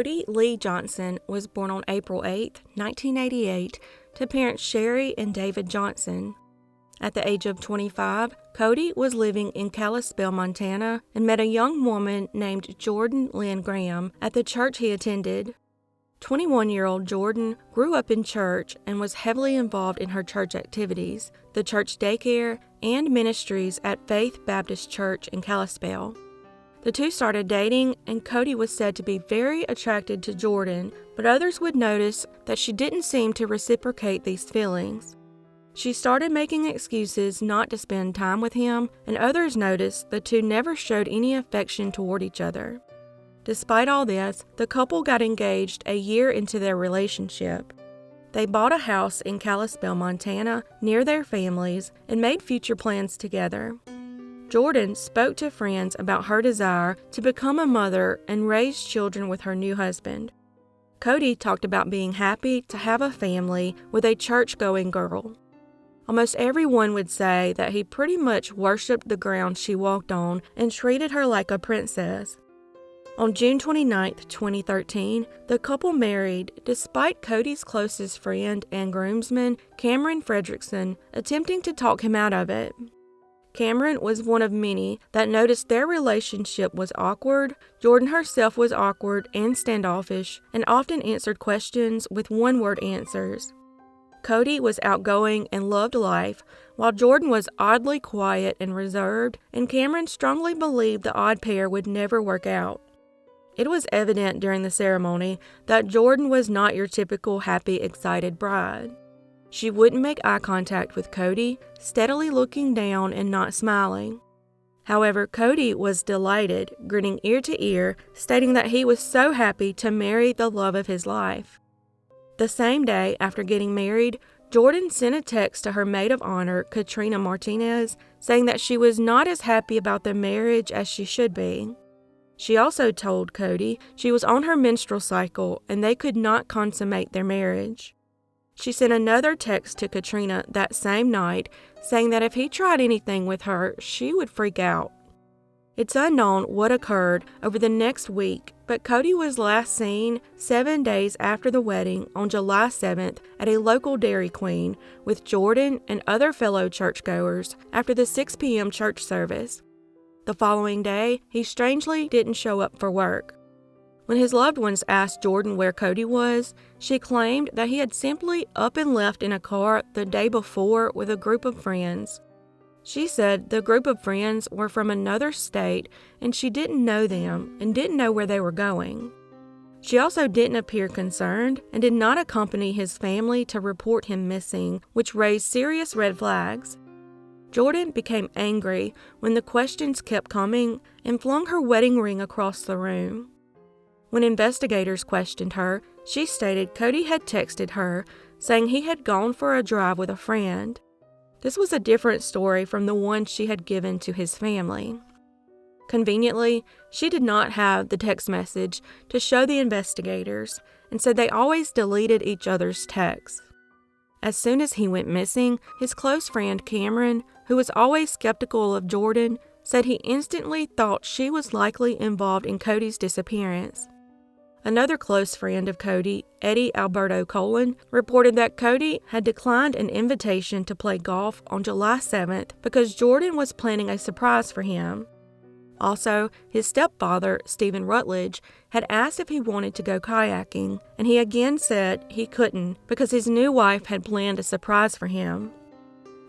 Cody Lee Johnson was born on April 8, 1988, to parents Sherry and David Johnson. At the age of 25, Cody was living in Kalispell, Montana, and met a young woman named Jordan Lynn Graham at the church he attended. 21-year-old Jordan grew up in church and was heavily involved in her church activities, the church daycare, and ministries at Faith Baptist Church in Kalispell. The two started dating, and Cody was said to be very attracted to Jordan, but others would notice that she didn't seem to reciprocate these feelings. She started making excuses not to spend time with him, and others noticed the two never showed any affection toward each other. Despite all this, the couple got engaged a year into their relationship. They bought a house in Kalispell, Montana, near their families, and made future plans together. Jordan spoke to friends about her desire to become a mother and raise children with her new husband. Cody talked about being happy to have a family with a church-going girl. Almost everyone would say that he pretty much worshipped the ground she walked on and treated her like a princess. On June 29, 2013, the couple married despite Cody's closest friend and groomsman, Cameron Fredrickson, attempting to talk him out of it. Cameron was one of many that noticed their relationship was awkward. Jordan herself was awkward and standoffish and often answered questions with one-word answers. Cody was outgoing and loved life, while Jordan was oddly quiet and reserved, and Cameron strongly believed the odd pair would never work out. It was evident during the ceremony that Jordan was not your typical happy, excited bride. She wouldn't make eye contact with Cody, steadily looking down and not smiling. However, Cody was delighted, grinning ear to ear, stating that he was so happy to marry the love of his life. The same day after getting married, Jordan sent a text to her maid of honor, Katrina Martinez, saying that she was not as happy about the marriage as she should be. She also told Cody she was on her menstrual cycle and they could not consummate their marriage. She sent another text to Katrina that same night, saying that if he tried anything with her, she would freak out. It's unknown what occurred over the next week, but Cody was last seen 7 days after the wedding on July 7th at a local Dairy Queen with Jordan and other fellow churchgoers after the 6 p.m. church service. The following day, he strangely didn't show up for work. When his loved ones asked Jordan where Cody was, she claimed that he had simply up and left in a car the day before with a group of friends. She said the group of friends were from another state and she didn't know them and didn't know where they were going. She also didn't appear concerned and did not accompany his family to report him missing, which raised serious red flags. Jordan became angry when the questions kept coming and flung her wedding ring across the room. When investigators questioned her, she stated Cody had texted her, saying he had gone for a drive with a friend. This was a different story from the one she had given to his family. Conveniently, she did not have the text message to show the investigators, and said they always deleted each other's texts. As soon as he went missing, his close friend Cameron, who was always skeptical of Jordan, said he instantly thought she was likely involved in Cody's disappearance. Another close friend of Cody, Eddie Alberto Colon, reported that Cody had declined an invitation to play golf on July 7th because Jordan was planning a surprise for him. Also, his stepfather, Stephen Rutledge, had asked if he wanted to go kayaking, and he again said he couldn't because his new wife had planned a surprise for him.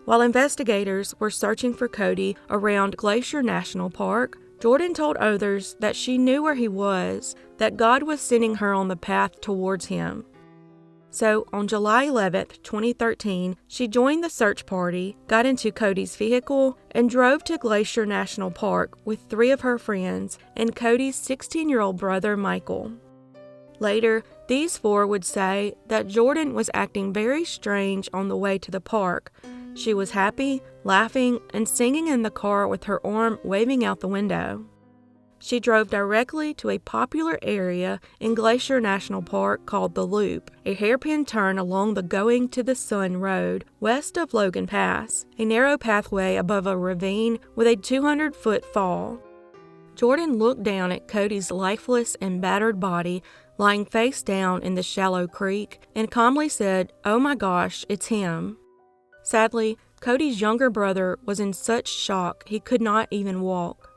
While investigators were searching for Cody around Glacier National Park, Jordan told others that she knew where he was, that God was sending her on the path towards him. So, on July 11th, 2013, she joined the search party, got into Cody's vehicle, and drove to Glacier National Park with 3 of her friends and Cody's 16-year-old brother, Michael. Later, these 4 would say that Jordan was acting very strange on the way to the park. She was happy, laughing, and singing in the car with her arm waving out the window. She drove directly to a popular area in Glacier National Park called The Loop, a hairpin turn along the Going to the Sun Road west of Logan Pass, a narrow pathway above a ravine with a 200-foot fall. Jordan looked down at Cody's lifeless and battered body, lying face down in the shallow creek, and calmly said, "Oh my gosh, it's him." Sadly, Cody's younger brother was in such shock he could not even walk.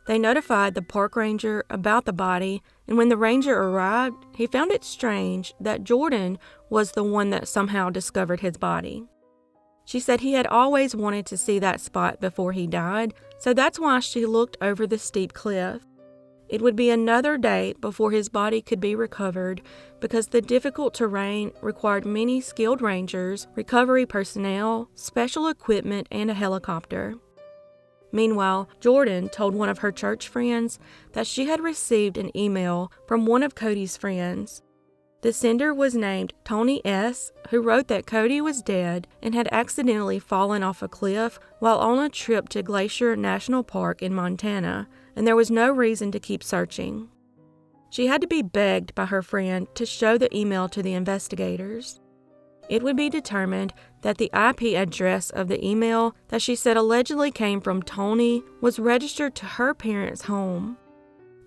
They notified the park ranger about the body, and when the ranger arrived, he found it strange that Jordan was the one that somehow discovered his body. She said he had always wanted to see that spot before he died, so that's why she looked over the steep cliff. It would be another day before his body could be recovered because the difficult terrain required many skilled rangers, recovery personnel, special equipment, and a helicopter. Meanwhile, Jordan told one of her church friends that she had received an email from one of Cody's friends. The sender was named Tony S., who wrote that Cody was dead and had accidentally fallen off a cliff while on a trip to Glacier National Park in Montana, and there was no reason to keep searching. She had to be begged by her friend to show the email to the investigators. It would be determined that the IP address of the email that she said allegedly came from Tony was registered to her parents' home.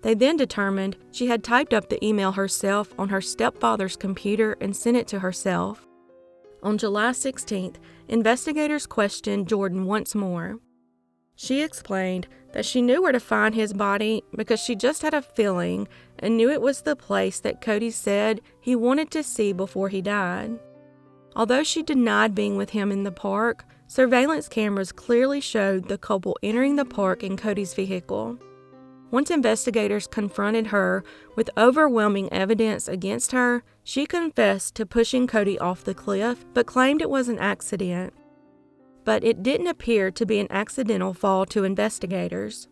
They then determined she had typed up the email herself on her stepfather's computer and sent it to herself. On July 16th, investigators questioned Jordan once more. She explained that she knew where to find his body because she just had a feeling and knew it was the place that Cody said he wanted to see before he died. Although she denied being with him in the park, surveillance cameras clearly showed the couple entering the park in Cody's vehicle. Once investigators confronted her with overwhelming evidence against her, she confessed to pushing Cody off the cliff, but claimed it was an accident. But it didn't appear to be an accidental fall to investigators.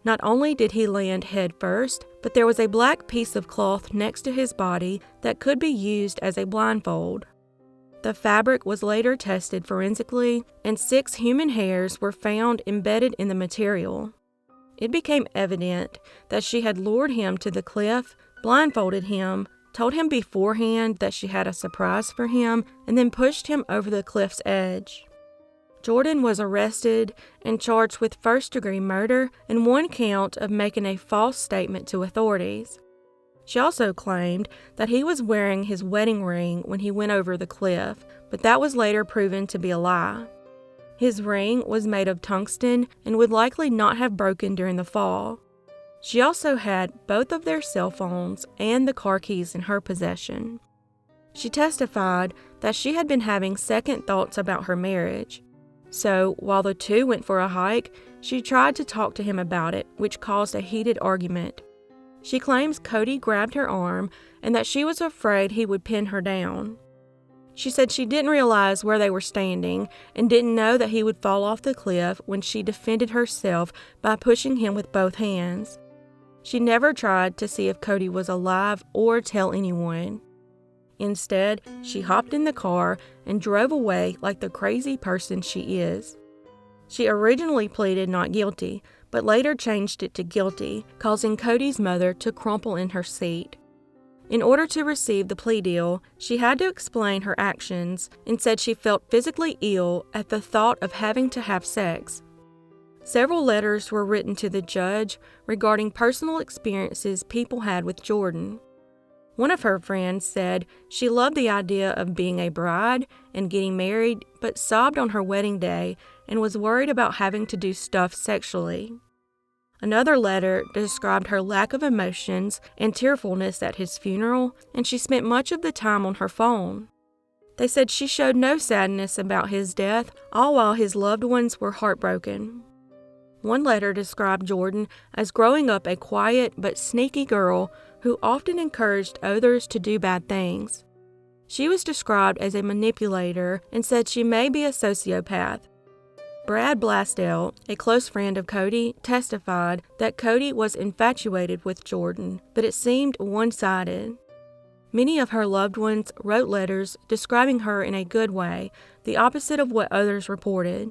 Not only did he land head first, but there was a black piece of cloth next to his body that could be used as a blindfold. The fabric was later tested forensically, and 6 human hairs were found embedded in the material. It became evident that she had lured him to the cliff, blindfolded him, told him beforehand that she had a surprise for him, and then pushed him over the cliff's edge. Jordan was arrested and charged with first-degree murder and 1 count of making a false statement to authorities. She also claimed that he was wearing his wedding ring when he went over the cliff, but that was later proven to be a lie. His ring was made of tungsten and would likely not have broken during the fall. She also had both of their cell phones and the car keys in her possession. She testified that she had been having second thoughts about her marriage. So, while the two went for a hike, she tried to talk to him about it, which caused a heated argument. She claims Cody grabbed her arm and that she was afraid he would pin her down. She said she didn't realize where they were standing and didn't know that he would fall off the cliff when she defended herself by pushing him with both hands. She never tried to see if Cody was alive or tell anyone. Instead, she hopped in the car and drove away like the crazy person she is. She originally pleaded not guilty, but later changed it to guilty, causing Cody's mother to crumple in her seat. In order to receive the plea deal, she had to explain her actions and said she felt physically ill at the thought of having to have sex. Several letters were written to the judge regarding personal experiences people had with Jordan. One of her friends said she loved the idea of being a bride and getting married, but sobbed on her wedding day and was worried about having to do stuff sexually. Another letter described her lack of emotions and tearfulness at his funeral, and she spent much of the time on her phone. They said she showed no sadness about his death, all while his loved ones were heartbroken. One letter described Jordan as growing up a quiet but sneaky girl who often encouraged others to do bad things. She was described as a manipulator and said she may be a sociopath. Brad Blastell, a close friend of Cody, testified that Cody was infatuated with Jordan, but it seemed one-sided. Many of her loved ones wrote letters describing her in a good way, the opposite of what others reported.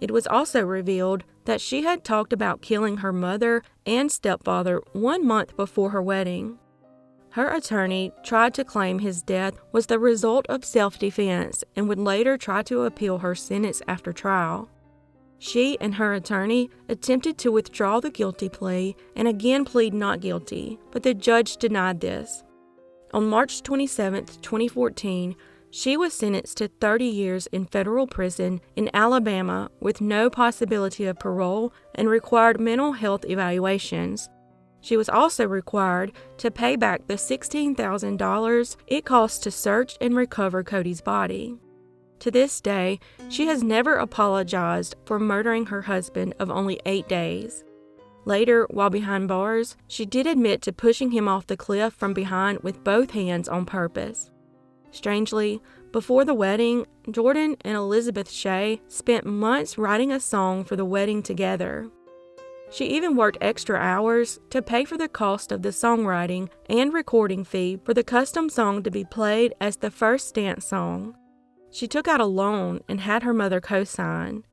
It was also revealed that she had talked about killing her mother and stepfather 1 month before her wedding. Her attorney tried to claim his death was the result of self-defense and would later try to appeal her sentence after trial. she and her attorney attempted to withdraw the guilty plea and again plead not guilty, but the judge denied this. On March 27, 2014, she was sentenced to 30 years in federal prison in Alabama with no possibility of parole and required mental health evaluations. She was also required to pay back the $16,000 it cost to search and recover Cody's body. To this day, she has never apologized for murdering her husband of only 8 days. Later, while behind bars, she did admit to pushing him off the cliff from behind with both hands on purpose. Strangely, before the wedding, Jordan and Elizabeth Shea spent months writing a song for the wedding together. She even worked extra hours to pay for the cost of the songwriting and recording fee for the custom song to be played as the first dance song. She took out a loan and had her mother co-sign.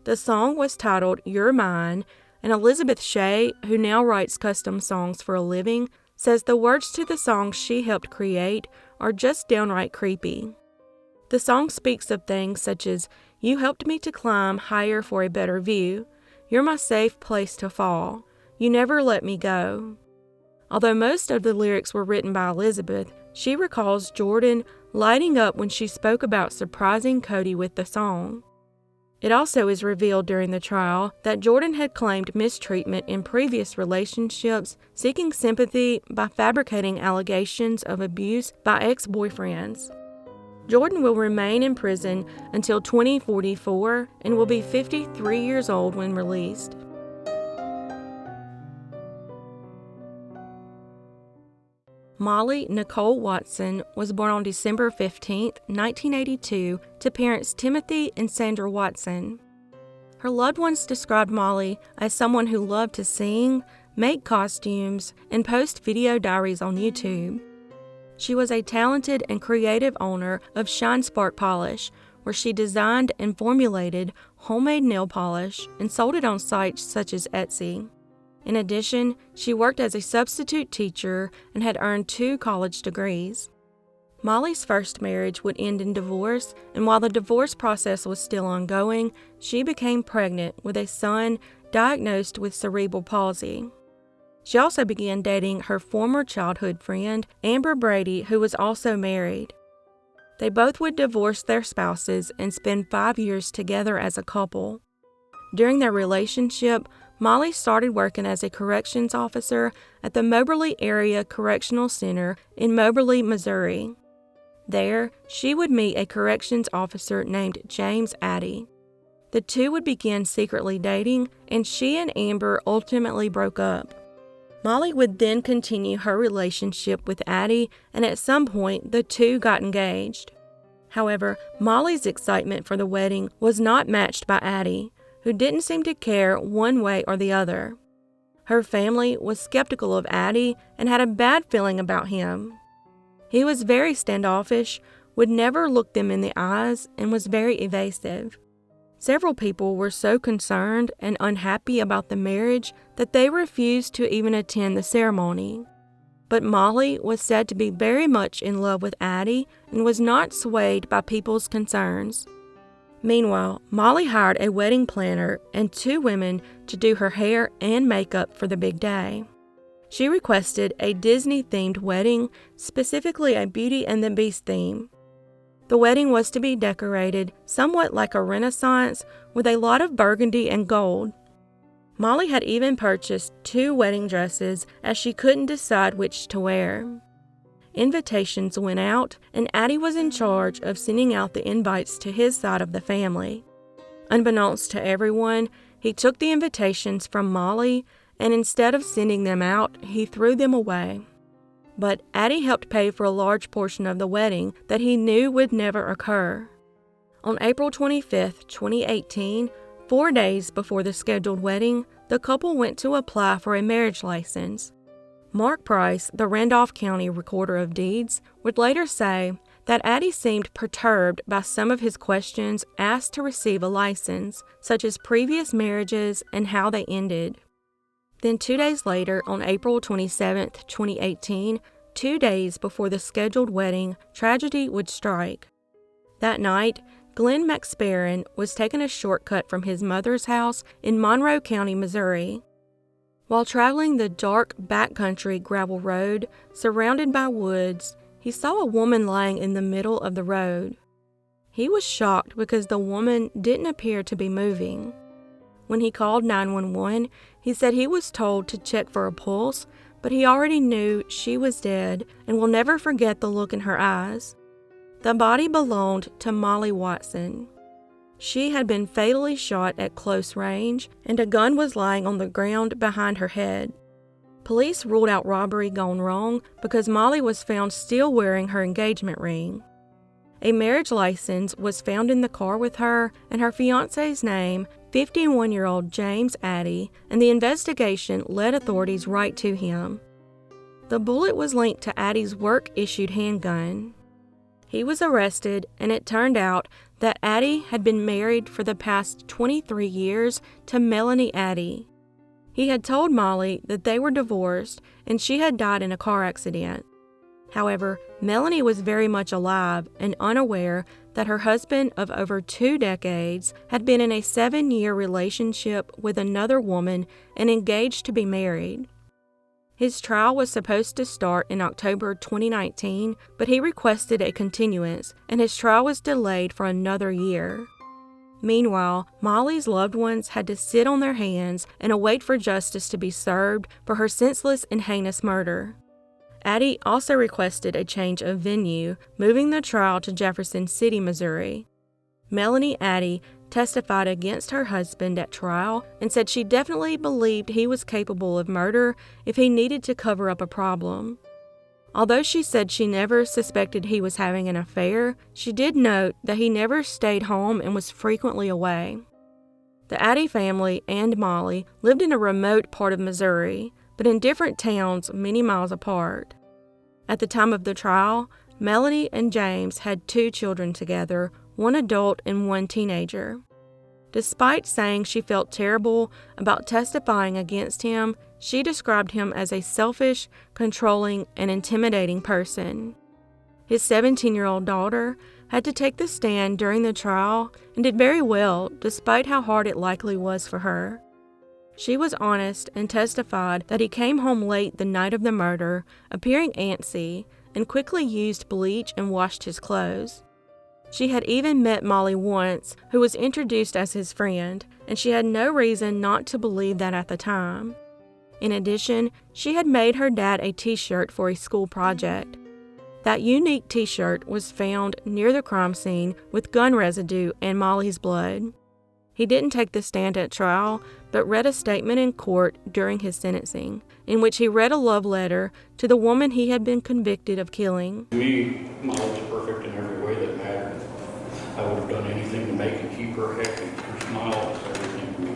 The song was titled You're Mine, and Elizabeth Shea, who now writes custom songs for a living, says the words to the song she helped create are just downright creepy. The song speaks of things such as, "You helped me to climb higher for a better view. You're my safe place to fall. You never let me go." Although most of the lyrics were written by Elizabeth, she recalls Jordan lighting up when she spoke about surprising Cody with the song. It also is revealed during the trial that Jordan had claimed mistreatment in previous relationships, seeking sympathy by fabricating allegations of abuse by ex-boyfriends. Jordan will remain in prison until 2044 and will be 53 years old when released. Molly Nicole Watson was born on December 15, 1982, to parents Timothy and Sandra Watson. Her loved ones described Molly as someone who loved to sing, make costumes, and post video diaries on YouTube. She was a talented and creative owner of Shine Spark Polish, where she designed and formulated homemade nail polish and sold it on sites such as Etsy. In addition, she worked as a substitute teacher and had earned 2 college degrees. Molly's first marriage would end in divorce, and while the divorce process was still ongoing, she became pregnant with a son diagnosed with cerebral palsy. She also began dating her former childhood friend, Amber Brady, who was also married. They both would divorce their spouses and spend 5 years together as a couple. During their relationship, Molly started working as a corrections officer at the Moberly Area Correctional Center in Moberly, Missouri. There, she would meet a corrections officer named James Addy. The two would begin secretly dating, and she and Amber ultimately broke up. Molly would then continue her relationship with Addy, and at some point, the two got engaged. However, Molly's excitement for the wedding was not matched by Addy, who didn't seem to care one way or the other. Her family was skeptical of Addy and had a bad feeling about him. He was very standoffish, would never look them in the eyes, and was very evasive. Several people were so concerned and unhappy about the marriage that they refused to even attend the ceremony. But Molly was said to be very much in love with Addy and was not swayed by people's concerns. Meanwhile, Molly hired a wedding planner and 2 women to do her hair and makeup for the big day. She requested a Disney-themed wedding, specifically a Beauty and the Beast theme. The wedding was to be decorated somewhat like a Renaissance with a lot of burgundy and gold. Molly had even purchased 2 wedding dresses as she couldn't decide which to wear. Invitations went out, and Addy was in charge of sending out the invites to his side of the family. Unbeknownst to everyone, he took the invitations from Molly, and instead of sending them out, he threw them away. But Addy helped pay for a large portion of the wedding that he knew would never occur. On April 25, 2018, 4 days before the scheduled wedding, the couple went to apply for a marriage license. Mark Price, the Randolph County Recorder of Deeds, would later say that Addy seemed perturbed by some of his questions asked to receive a license, such as previous marriages and how they ended. Then 2 days later, on April 27, 2018, 2 days before the scheduled wedding, tragedy would strike. That night, Glenn McSparron was taking a shortcut from his mother's house in Monroe County, Missouri. While traveling the dark backcountry gravel road surrounded by woods, he saw a woman lying in the middle of the road. He was shocked because the woman didn't appear to be moving. When he called 911, he said he was told to check for a pulse, but he already knew she was dead and will never forget the look in her eyes. The body belonged to Molly Watson. She had been fatally shot at close range, and a gun was lying on the ground behind her head. Police ruled out robbery gone wrong because Molly was found still wearing her engagement ring. A marriage license was found in the car with her and her fiancé's name, 51-year-old James Addy, and the investigation led authorities right to him. The bullet was linked to Addy's work-issued handgun. He was arrested, and it turned out that Addy had been married for the past 23 years to Melanie Addy. He had told Molly that they were divorced and she had died in a car accident. However, Melanie was very much alive and unaware that her husband of over 2 decades had been in a 7-year relationship with another woman and engaged to be married. His trial was supposed to start in October 2019, but he requested a continuance, and his trial was delayed for another year. Meanwhile, Molly's loved ones had to sit on their hands and await for justice to be served for her senseless and heinous murder. Addy also requested a change of venue, moving the trial to Jefferson City, Missouri. Melanie Addy testified against her husband at trial and said she definitely believed he was capable of murder if he needed to cover up a problem. Although she said she never suspected he was having an affair, she did note that he never stayed home and was frequently away. The Addy family and Molly lived in a remote part of Missouri, but in different towns many miles apart. At the time of the trial, Melanie and James had 2 children together, 1 adult and 1 teenager. Despite saying she felt terrible about testifying against him, she described him as a selfish, controlling, and intimidating person. His 17-year-old daughter had to take the stand during the trial and did very well despite how hard it likely was for her. She was honest and testified that he came home late the night of the murder, appearing antsy, and quickly used bleach and washed his clothes. She had even met Molly once, who was introduced as his friend, and she had no reason not to believe that at the time. In addition, she had made her dad a t-shirt for a school project. That unique t-shirt was found near the crime scene with gun residue and Molly's blood. He didn't take the stand at trial, but read a statement in court during his sentencing, in which he read a love letter to the woman he had been convicted of killing. To me, Molly was perfect in every way that mattered. I would have done anything to make and keep her happy. Her smile was everything to me.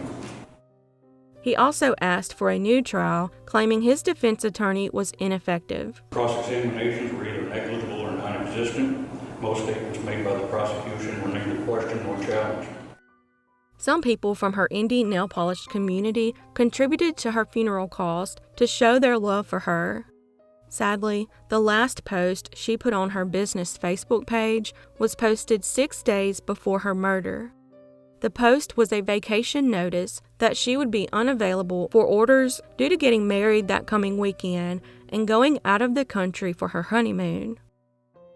He also asked for a new trial, claiming his defense attorney was ineffective. Cross-examinations were either negligible or non-existent. Most statements made by the prosecution were neither questioned nor challenged. Some people from her indie nail polish community contributed to her funeral cost to show their love for her. Sadly, the last post she put on her business Facebook page was posted 6 days before her murder. The post was a vacation notice that she would be unavailable for orders due to getting married that coming weekend and going out of the country for her honeymoon.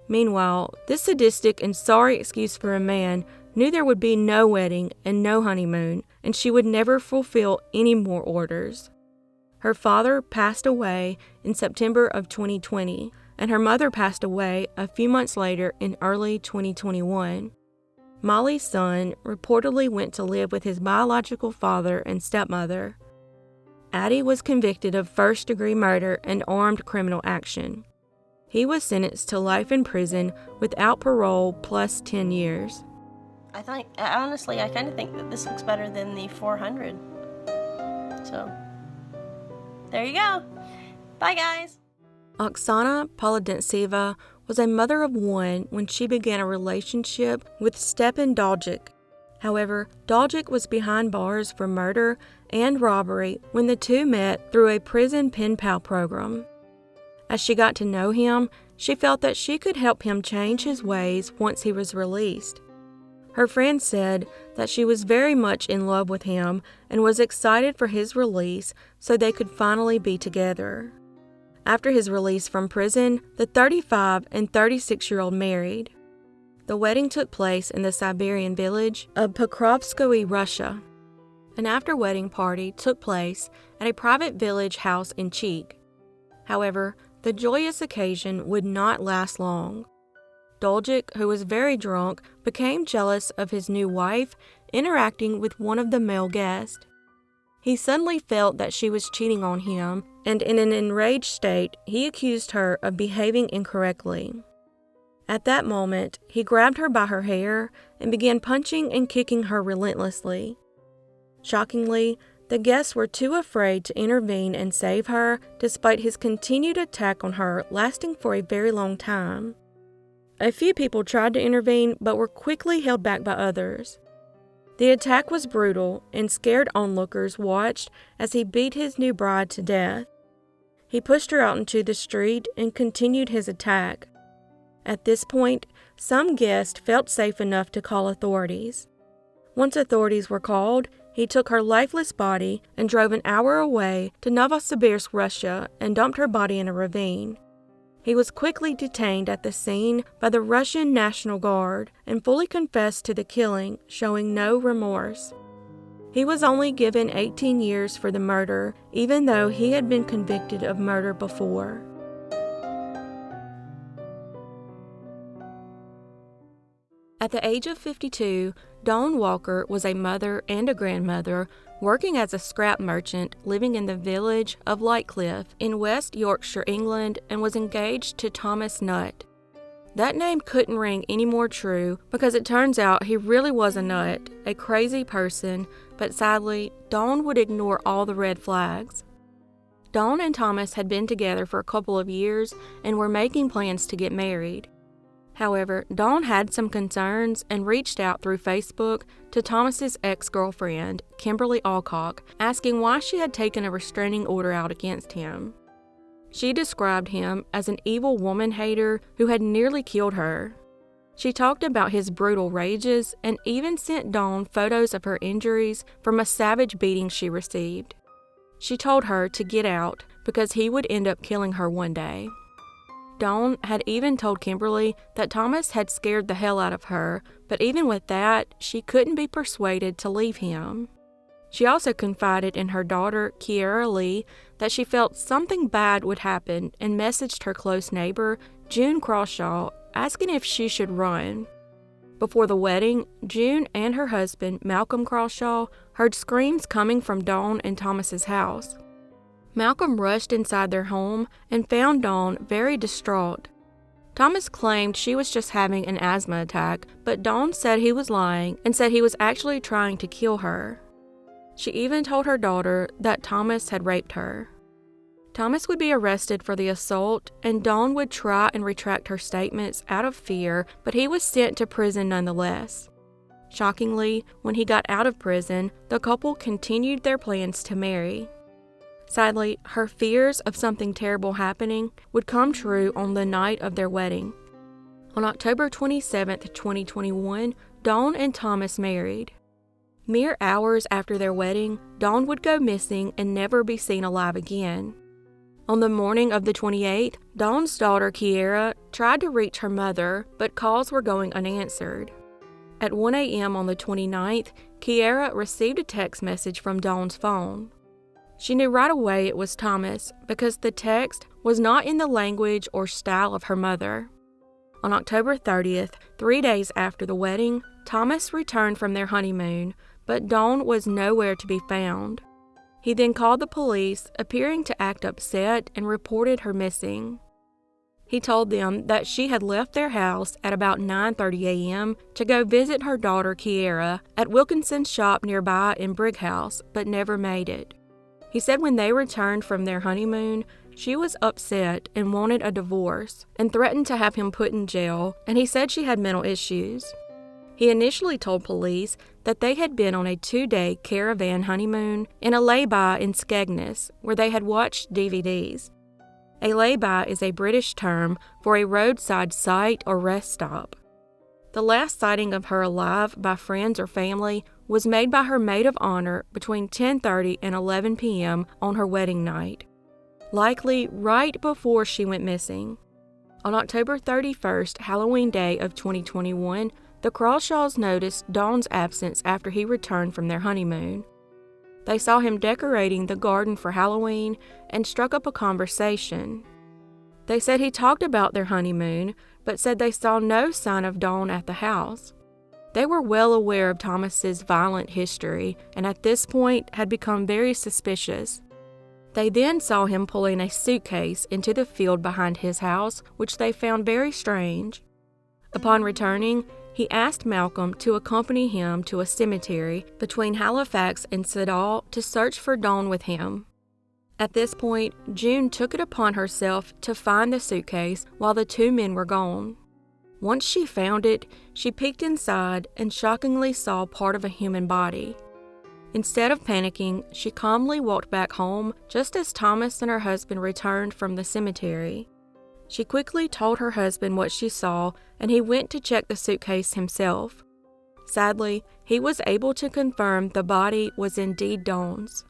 Meanwhile, this sadistic and sorry excuse for a man knew there would be no wedding and no honeymoon, and she would never fulfill any more orders. Her father passed away in September of 2020, and her mother passed away a few months later in early 2021. Molly's son reportedly went to live with his biological father and stepmother. Addy was convicted of first-degree murder and armed criminal action. He was sentenced to life in prison without parole plus 10 years. I kind of think that this looks better than the 400. So, there you go. Bye, guys. Oksana Poludentseva was a mother of 1 when she began a relationship with Stepan Doljic. However, Doljic was behind bars for murder and robbery when the two met through a prison pen pal program. As she got to know him, she felt that she could help him change his ways once he was released. Her friend said that she was very much in love with him and was excited for his release so they could finally be together. After his release from prison, the 35 and 36-year-old married. The wedding took place in the Siberian village of Pokrovskoye, Russia. An after-wedding party took place at a private village house in Chik. However, the joyous occasion would not last long. Doljik, who was very drunk, became jealous of his new wife interacting with one of the male guests. He suddenly felt that she was cheating on him, and in an enraged state, he accused her of behaving incorrectly. At that moment, he grabbed her by her hair and began punching and kicking her relentlessly. Shockingly, the guests were too afraid to intervene and save her, despite his continued attack on her lasting for a very long time. A few people tried to intervene but were quickly held back by others. The attack was brutal, and scared onlookers watched as he beat his new bride to death. He pushed her out into the street and continued his attack. At this point, some guests felt safe enough to call authorities. Once authorities were called, he took her lifeless body and drove an hour away to Novosibirsk, Russia, and dumped her body in a ravine. He was quickly detained at the scene by the Russian National Guard and fully confessed to the killing, showing no remorse. He was only given 18 years for the murder, even though he had been convicted of murder before. At the age of 52, Dawn Walker was a mother and a grandmother working as a scrap merchant living in the village of Lightcliff in West Yorkshire, England, and was engaged to Thomas Nutt. That name couldn't ring any more true because it turns out he really was a nut, a crazy person, but sadly, Dawn would ignore all the red flags. Dawn and Thomas had been together for a couple of years and were making plans to get married. However, Dawn had some concerns and reached out through Facebook to Thomas's ex-girlfriend, Kimberly Alcock, asking why she had taken a restraining order out against him. She described him as an evil woman-hater who had nearly killed her. She talked about his brutal rages and even sent Dawn photos of her injuries from a savage beating she received. She told her to get out because he would end up killing her one day. Dawn had even told Kimberly that Thomas had scared the hell out of her, but even with that, she couldn't be persuaded to leave him. She also confided in her daughter, Kiera Lee, that she felt something bad would happen and messaged her close neighbor, June Crawshaw, asking if she should run. Before the wedding, June and her husband, Malcolm Crawshaw, heard screams coming from Dawn and Thomas's house. Malcolm rushed inside their home and found Dawn very distraught. Thomas claimed she was just having an asthma attack, but Dawn said he was lying and said he was actually trying to kill her. She even told her daughter that Thomas had raped her. Thomas would be arrested for the assault, and Dawn would try and retract her statements out of fear, but he was sent to prison nonetheless. Shockingly, when he got out of prison, the couple continued their plans to marry. Sadly, her fears of something terrible happening would come true on the night of their wedding. On October 27, 2021, Dawn and Thomas married. Mere hours after their wedding, Dawn would go missing and never be seen alive again. On the morning of the 28th, Dawn's daughter Kiera tried to reach her mother, but calls were going unanswered. At 1 a.m. on the 29th, Kiera received a text message from Dawn's phone. She knew right away it was Thomas because the text was not in the language or style of her mother. On October 30th, 3 days after the wedding, Thomas returned from their honeymoon, but Dawn was nowhere to be found. He then called the police, appearing to act upset, and reported her missing. He told them that she had left their house at about 9:30 a.m. to go visit her daughter Kiera at Wilkinson's shop nearby in Brighouse, but never made it. He said when they returned from their honeymoon, she was upset and wanted a divorce and threatened to have him put in jail, and he said she had mental issues. He initially told police that they had been on a 2-day caravan honeymoon in a lay-by in Skegness, where they had watched DVDs. A lay-by is a British term for a roadside site or rest stop. The last sighting of her alive by friends or family was made by her maid of honor between 10:30 and 11 p.m. on her wedding night, likely right before she went missing. On October 31st, Halloween day of 2021, the Crawshaws noticed Dawn's absence after he returned from their honeymoon. They saw him decorating the garden for Halloween and struck up a conversation. They said he talked about their honeymoon, but said they saw no sign of Dawn at the house. They were well aware of Thomas's violent history and at this point had become very suspicious. They then saw him pulling a suitcase into the field behind his house, which they found very strange. Upon returning, he asked Malcolm to accompany him to a cemetery between Halifax and Siddall to search for Dawn with him. At this point, June took it upon herself to find the suitcase while the two men were gone. Once she found it, she peeked inside and shockingly saw part of a human body. Instead of panicking, she calmly walked back home just as Thomas and her husband returned from the cemetery. She quickly told her husband what she saw, and he went to check the suitcase himself. Sadly, he was able to confirm the body was indeed Dawn's.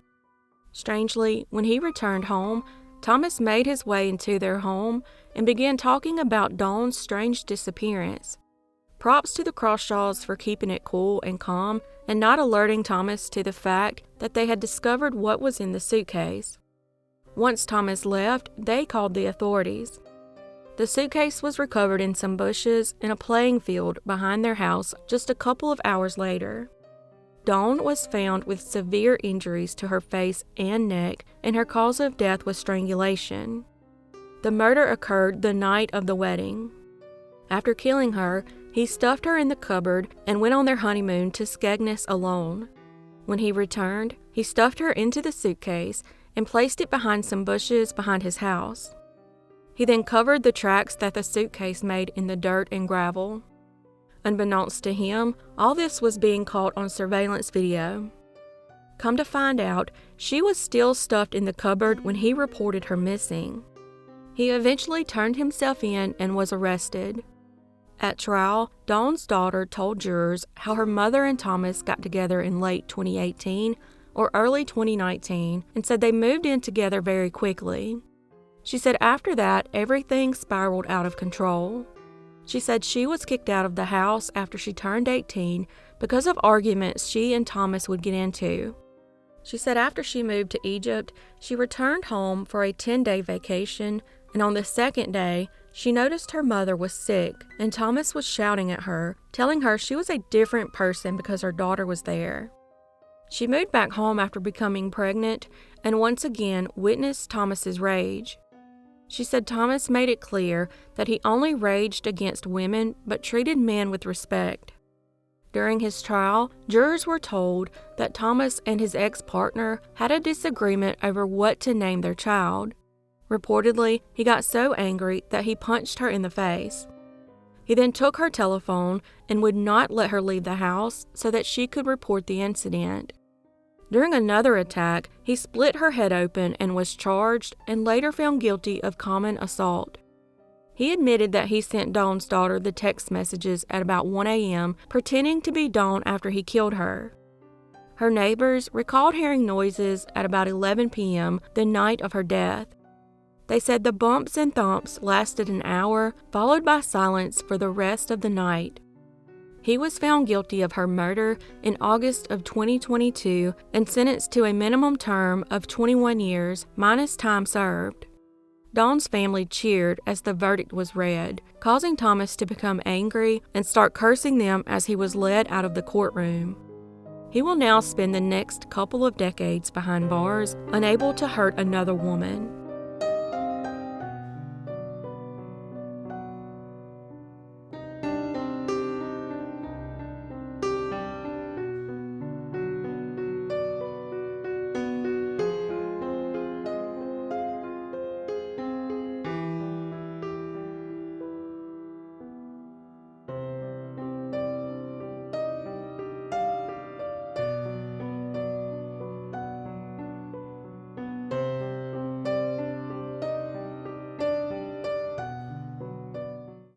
Strangely, when he returned home, Thomas made his way into their home and began talking about Dawn's strange disappearance. Props to the Crawshaws for keeping it cool and calm and not alerting Thomas to the fact that they had discovered what was in the suitcase. Once Thomas left, they called the authorities. The suitcase was recovered in some bushes in a playing field behind their house just a couple of hours later. Dawn was found with severe injuries to her face and neck, and her cause of death was strangulation. The murder occurred the night of the wedding. After killing her, he stuffed her in the cupboard and went on their honeymoon to Skegness alone. When he returned, he stuffed her into the suitcase and placed it behind some bushes behind his house. He then covered the tracks that the suitcase made in the dirt and gravel. Unbeknownst to him, all this was being caught on surveillance video. Come to find out, she was still stuffed in the cupboard when he reported her missing. He eventually turned himself in and was arrested. At trial, Dawn's daughter told jurors how her mother and Thomas got together in late 2018 or early 2019 and said they moved in together very quickly. She said after that, everything spiraled out of control. She said she was kicked out of the house after she turned 18 because of arguments she and Thomas would get into. She said after she moved to Egypt, she returned home for a 10-day vacation, and on the second day, she noticed her mother was sick, and Thomas was shouting at her, telling her she was a different person because her daughter was there. She moved back home after becoming pregnant, and once again witnessed Thomas's rage. She said Thomas made it clear that he only raged against women but treated men with respect. During his trial, jurors were told that Thomas and his ex-partner had a disagreement over what to name their child. Reportedly, he got so angry that he punched her in the face. He then took her telephone and would not let her leave the house so that she could report the incident. During another attack, he split her head open and was charged and later found guilty of common assault. He admitted that he sent Dawn's daughter the text messages at about 1 a.m., pretending to be Dawn after he killed her. Her neighbors recalled hearing noises at about 11 p.m. the night of her death. They said the bumps and thumps lasted an hour, followed by silence for the rest of the night. He was found guilty of her murder in August of 2022 and sentenced to a minimum term of 21 years minus time served. Dawn's family cheered as the verdict was read, causing Thomas to become angry and start cursing them as he was led out of the courtroom. He will now spend the next couple of decades behind bars, unable to hurt another woman.